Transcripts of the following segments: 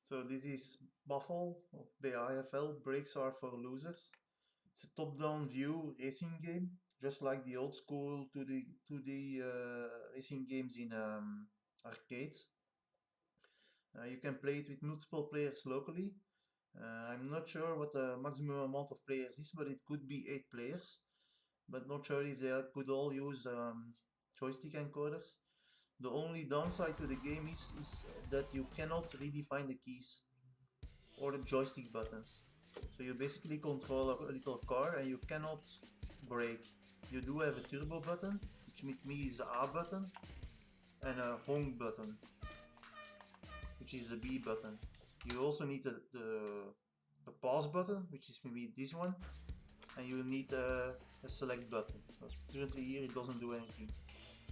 So this is BAFL of BAFL, Breaks Are for Losers. It's a top-down view racing game, just like the old school 2D racing games in arcades. You can play it with multiple players locally. I'm not sure what the maximum amount of players is, but it could be 8 players. But not sure if they could all use joystick encoders. The only downside to the game is that you cannot redefine the keys or the joystick buttons. So you basically control a little car and you cannot brake. You do have a turbo button, which with me is the A button, and a honk button, which is the B button. You also need the pause button, which is maybe this one, and you need a select button. But currently here it doesn't do anything.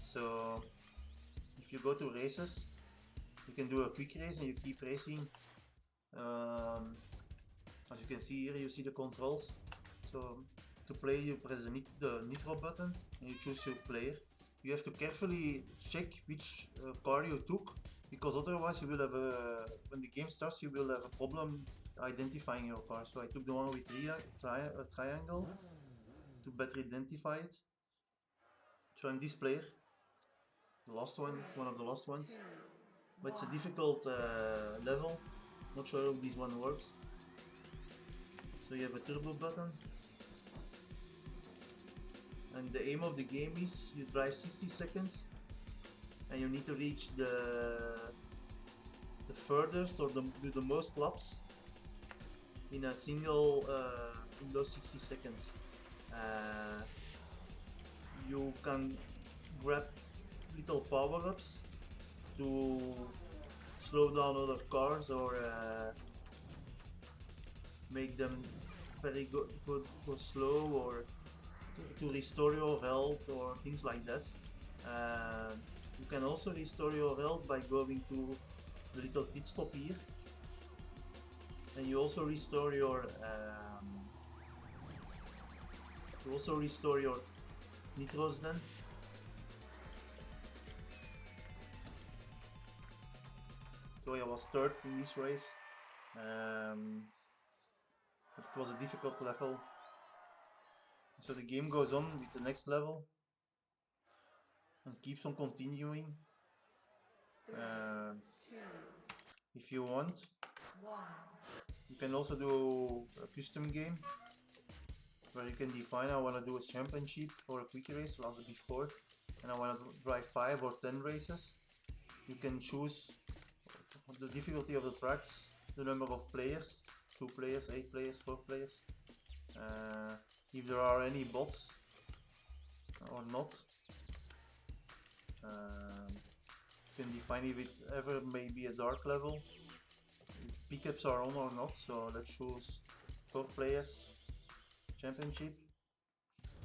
So if you go to races, you can do a quick race and you keep racing. As you can see here, you see the controls. So to play, you press the nitro button and you choose your player. You have to carefully check which car you took, because otherwise you will have when the game starts, you will have a problem identifying your car. So I took the one with a triangle to better identify it. So I'm this player, the last one of the last ones. But it's a difficult level. Not sure if this one works. So you have a turbo button, and the aim of the game is you drive 60 seconds and you need to reach the furthest or do the most laps in a single in those 60 seconds. You can grab little power-ups to slow down other cars or make them very go slow, or to restore your health or things like that. You can also restore your health by going to the little pit stop here, and you also restore your nitros then. So I was third in this race. But it was a difficult level. So the game goes on with the next level and keeps on continuing. If you want, you can also do a custom game where you can define I want to do a championship or a quick race as before, and I want to drive 5 or 10 races. You can choose the difficulty of the tracks, the number of players, 2 players, 8 players, 4 players, if there are any bots or not. You can define if it ever may be a dark level, if pickups are on or not. So let's choose 4 players, championship,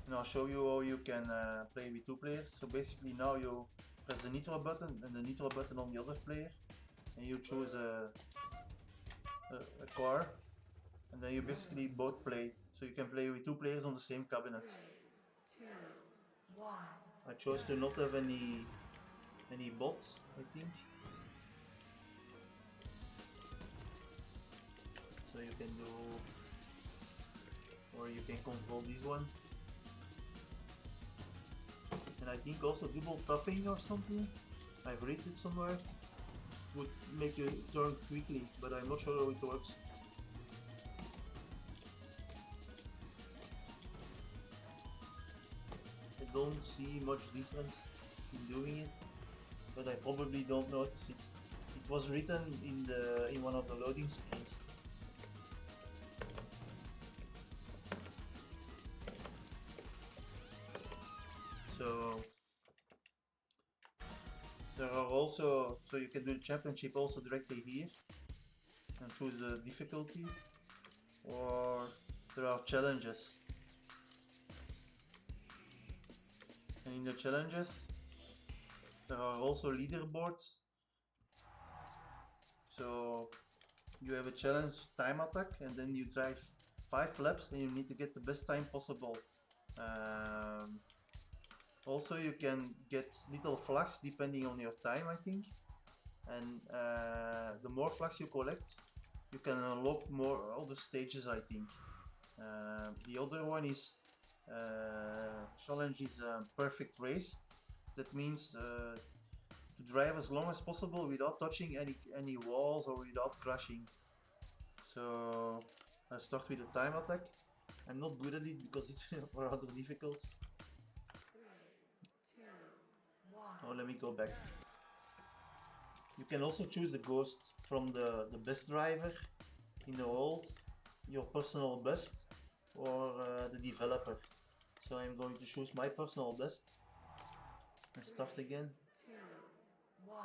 and I'll show you how you can play with 2 players. So basically now you press the nitro button and the nitro button on the other player, and you choose a car, and then you basically both play. So you can play with 2 players on the same cabinet. 3, 2, 1. I chose to not have any bots, I think. So you can do, or you can control this one. And I think also double tapping or something, I've read it somewhere, would make you turn quickly, but I'm not sure how it works. I don't see much difference in doing it, but I probably don't notice it. It was written in one of the loading screens. So there are also, so you can do the championship also directly here and choose the difficulty, or there are challenges. And in the challenges there are also leaderboards. So you have a challenge time attack, and then you drive 5 laps and you need to get the best time possible. Also you can get little flags depending on your time, I think. and the more flags you collect, you can unlock more other stages, I think. The other one is challenge is perfect race. That means to drive as long as possible without touching any walls or without crashing. So I start with a time attack. I'm not good at it because it's rather difficult. 3, 2, 1. Oh, let me go back. You can also choose the ghost from the best driver in the world, your personal best, or the developer. So I'm going to choose my personal best and start again. 2, 1,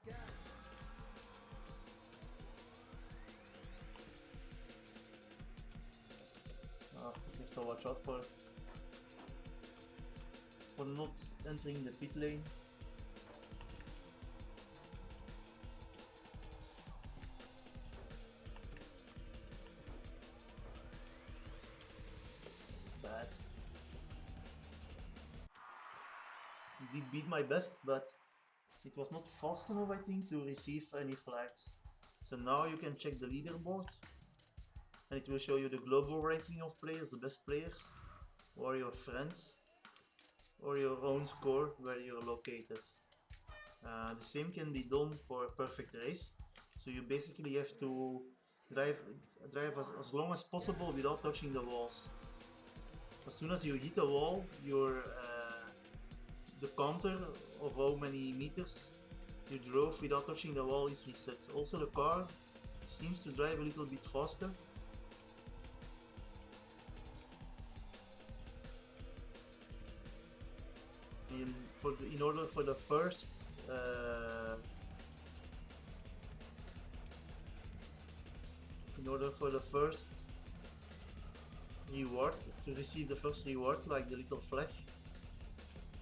go. You have to watch out for not entering the pit lane. It's bad. Did beat my best, but it was not fast enough, I think, to receive any flags. So now you can check the leaderboard, and it will show you the global ranking of players, the best players, or your friends, or your own score where you're located. The same can be done for a perfect race. So you basically have to drive as long as possible without touching the walls. As soon as you hit a wall, the counter of how many meters you drove without touching the wall is reset. Also the car seems to drive a little bit faster. In order for the first reward, to receive the first reward, like the little flag,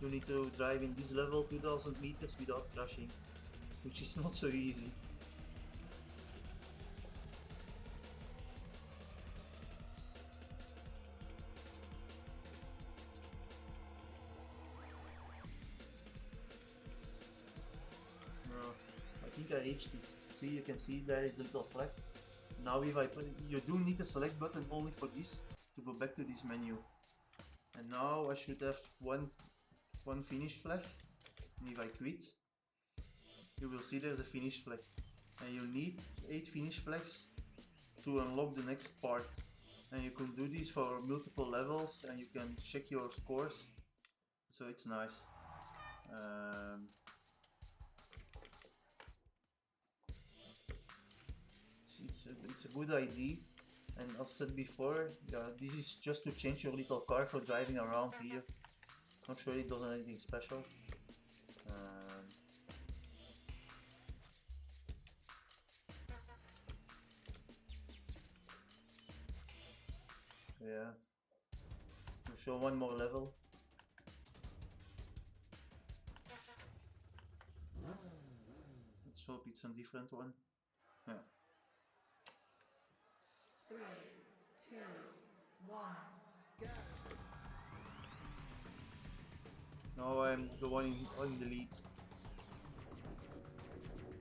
you need to drive in this level 2000 meters without crashing, which is not so easy. No, I think I reached it. See, you can see there is a little flag. Now if I put, you do need a select button only for this to go back to this menu. And now I should have one finish flag. And if I quit, you will see there's a finish flag. And you need 8 finish flags to unlock the next part. And you can do this for multiple levels and you can check your scores. So it's nice. It's a good idea. And as said before, yeah, this is just to change your little car for driving around here. Not sure it does anything special. Yeah. We'll show one more level. Let's hope it's a different one. Yeah. 3, 2, 1, go. Now I'm the one in the lead.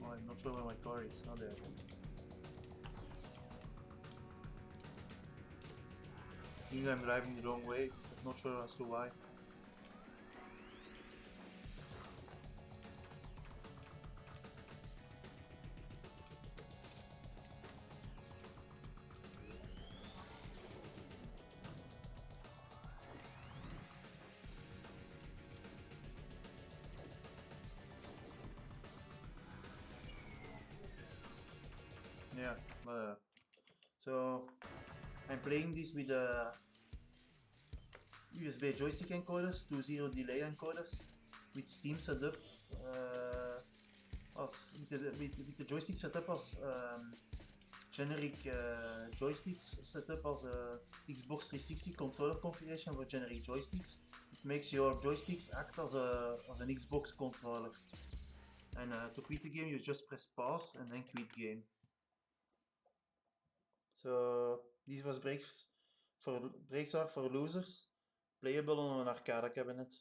Oh, I'm not sure where my car is. Oh, there. Seems I'm driving the wrong way, but not sure as to why. Yeah, so I'm playing this with USB joystick encoders, 2.0 delay encoders, with Steam setup with the joystick setup as generic joysticks setup as a Xbox 360 controller configuration for generic joysticks. It makes your joysticks act as an Xbox controller. And to quit the game, you just press pause and then quit game. So this was Breaks Are for Losers, playable on an arcade cabinet.